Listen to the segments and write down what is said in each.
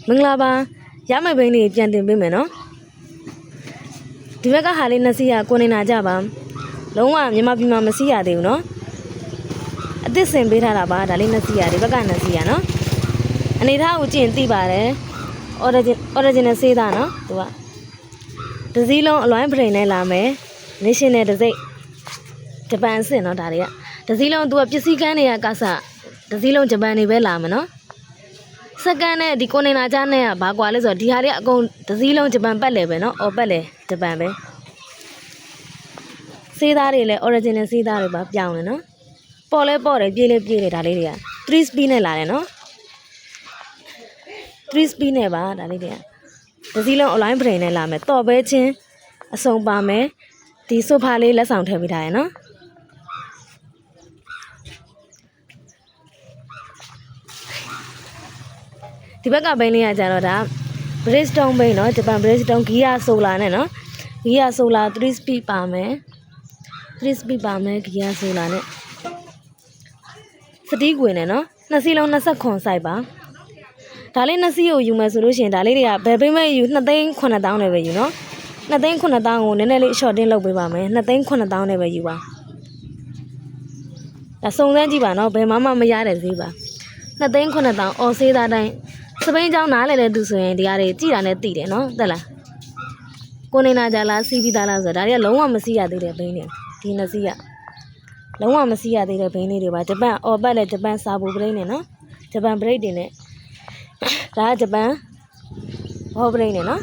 မင်္ဂလာပါရမယ့်ဘိန်းလေးပြန်တင်ပေးမယ်နော်ဒီဘက်ကဟာလေးနှစ်စီးကကိုနေနာကြပါလုံးဝမြန်မာပြည်မှာမစီးရသေးဘူးနော်အသစ်စင်ပေးထားတာပါဒါလေးနှစ်စီးရဒီဘက်ကနှစ်စီးရနော်အနေထားကိုကြည့်ရင်သိပါတယ် original ဆေးသားနော်သူကဒစည်းလုံးအလွိုင်းပရိန်နဲ့လာမယ် national ဒစိတ်ဂျပန်အဆင့်နော်ဒါတွေကဒစည်းလုံးသူကပစ္စည်းကန်းတွေကကစဒစည်းလုံးဂျပန်တွေပဲလာမယ်နော်စက္ကန့်နဲ့ဒီကိုနေနာချားနဲ့ကဘာကွာလဲဆိုတော့ဒီဟာတွေအကုန်ဒစည်းလုံးဂျပန်ပတ်လေပဲနော်အော်ပတ်လေဂျပန်ပဲစေးသားတွေလည်း original စေးသားတွေပါပြောင်းတယ်နော်ပေါ်လဲပေါ်တယ်ပြေးလဲပြေးတယ်ဒါလေးတွေက3 speed နဲ့လာတယ်နော်3 speed နဲ့ပါဒါလေးတွေကဒစည်းလုံး online brain နဲ့လာမယ်တော့ပဲချင်းအစုံပါမယ်ဒီဆိုဖာလေးလက်ဆောင်ထည့်ပေးထားရယ်နော်ဒီဘက်ကဘိန်းလေးကကြတော့ဒါ Bridgestone ဘိန်းနော်ဂျပန် Bridgestone Gear Solar နဲ့နော် Gear Solar 3 speed ပါမယ်3 speed ပါမယ် Gear Solar နဲ့စတီးကွင်းနဲ့နော်နှစ်စီးလုံး20ခွန်စိုက်ပါဒါလေးနှစ်စီးကိုယူမယ်ဆိုလို့ရှိရင်ဒါလေးတွေကဘယ်ပိမဲ့ယူ2,900,000နဲ့ပဲယူနော်2,900,000ကိုနည်းနည်းလေး shorting လုပ်ပေးပါမယ်2,900,000နဲ့ပဲယူပါဒါစုံစမ်းကြည့်ပါနော်ဘယ်မှမရတဲ့ဈေးပါ2,900,000အော်ဆေးသားတိုင်းစပိန်ကျောင်းနားလဲတဲ့သူဆိုရင်ဒီဟာတွေကြည်တာနဲ့တည်တယ်နော်တက်လားကိုနေနာကြလားစီးပြီးသားလားဆိုတော့ဒါတွေကလုံးဝမစီးရသေးတဲ့ဘိန်းတွေဒီနှစ်စီးကလုံးဝမစီးရသေးတဲ့ဘိန်းလေးတွေပါဂျပန်အော်ပတ်လဲဂျပန်စာဘူဘရိတ်နဲ့နော်ဂျပန်ဘရိတ်တွေနဲ့ဒါကဂျပန်ဘောဘရိတ်နဲ့နော်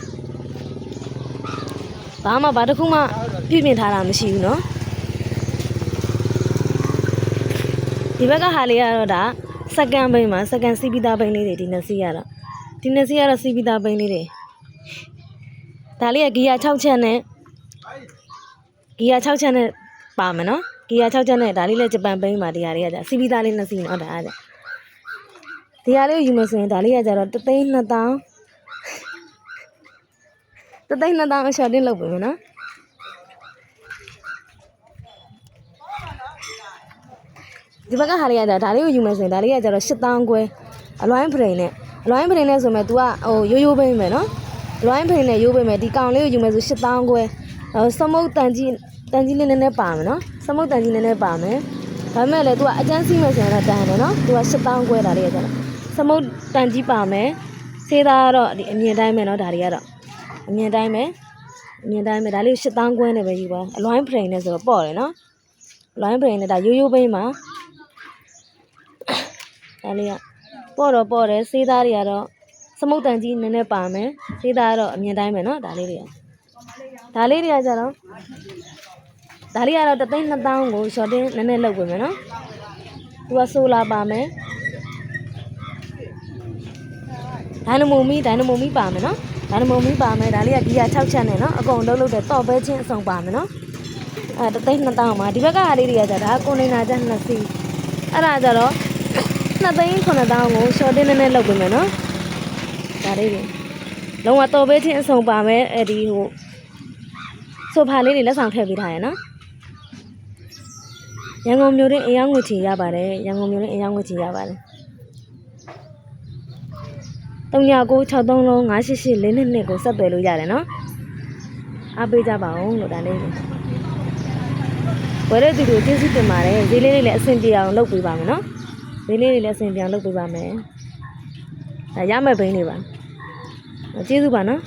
ဘာမှဘာတစ်ခုမှပြည့်ပြင်ထားတာမရှိဘူးနော်ဒီဘက်ကဟာလေးကတော့ဒါစက္ကန့်ဘိန်းမှာစက္ကန့်စီးပြီးသားဘိန်းလေးတွေဒီနှစ်စီးရတော့ဒီနှစ်စီးကတော့စီးပြီးသားဘိန်းလေးတွေဒါလေးကဂီယာ6ချက်နဲ့ဂီယာ6ချက်နဲ့ပါမယ်နော်ဂီယာ6ချက်နဲ့ဒါလေးလည်းဂျပန်ဘိန်းမှာဒီဟာလေးကဒါစီးပြီးသားလေးနှစ်စီးနော်ဒါကဒီဟာလေးကိုယူမယ်ဆိုရင်ဒါလေးကကြတော့1,200,000အရှော့တင်းလုပ်ပေးမယ်နော်ဒီဘက်ကဟာလေးကဒါလေးကိုယူမယ်ဆိုရင်ဒါလေးကကြတော့8,000ခွဲအလွိုင်းဖရိန်နဲ့ဆိုမဲ့ तू ကဟိုရိုးရိုးပိန်းမယ်နော်အလွိုင်းဖရိန်နဲ့ရိုးပိန်းမယ်ဒီကောင်လေးကိုယူမယ်ဆို8,000ခွဲစမုတ်တန်ကြီးလေးနည်းနည်းပါမယ်နော်စမုတ်တန်ကြီးနည်းနည်းပါမယ်ဒါပေမဲ့လည်း तू ကအကျန်းစီးမယ်ဆိုရင်တော့တန်တယ်နော် तू က8,000ခွဲဒါလေးကကြတော့စမုတ်တန်ကြီးပါမယ်ဆေးသားကတော့ဒီအမြင်တိုင်းပဲနော်ဒါတွေကတော့အမြင်တိုင်းပဲဒါလေးကို8,000ခွဲနဲ့ပဲယူပါအလွိုင်းဖရိန်နဲ့ဆိုတော့ပေါ့တယ်နော်အလွိုင်းဖရိန်နဲ့ဒါရိုးရိုးပိန်းမှာဒါလေးကပေါ့တယ်စေးသားတွေကတော့စမုတ်တန်ကြီးနည်းနည်းပါမယ်စေးသားကတော့အမြင်တိုင်းပဲနော်ဒါလေးတွေကကြတော့ဒါလေးကတော့1,200,000ကို shorting နည်းနည်းလုပ်ပေးမယ်နော်သူကဆိုလာပါမယ်ဒိုင်နမိုမီပါမယ်နော်ဒိုင်နမိုမီပါမယ်ဒါလေးကဂီယာ6ချက်နဲ့နော်အကုန်လုံးတဲ့တော့ပဲချင်းအစုံပါမယ်နော်1,200,000မှာဒီဘက်ကဟာလေးတွေကကြဒါကိုနေနာချက်2စီးအဲ့ဒါကြတော့2,900,000ကို shorting နည်းနည်းလုပ်ပေးမယ်နော်ဒါလေးတွေလုံးဝတော့ပဲချင်းအစုံပါမယ်ဒီဟိုဆိုဖာလေးတွေလက်ဆောင်ထည့်ပေးထားရယ်နော်ရန်ကုန်မြို့တွင်အယောင်ငွေချီရပါတယ်396332ကိုဆက်သွယ်လို့ရတယ်နော်အားပေးကြပါဦးလို့ဒါလေးဝယ်တဲ့သူတို့ကျေးဇူးတင်ပါတယ်ဈေးလေးတွေလည်းအဆင်ပြေအောင်လုပ်ပေးပါမယ်နော်ဈေးလေးတွေလည်းအဆင်ပြေအောင်လုပ်ပေးပါမယ်ဒါရမယ့်ဘိန်းတွေပါကျေးဇူးပါနော်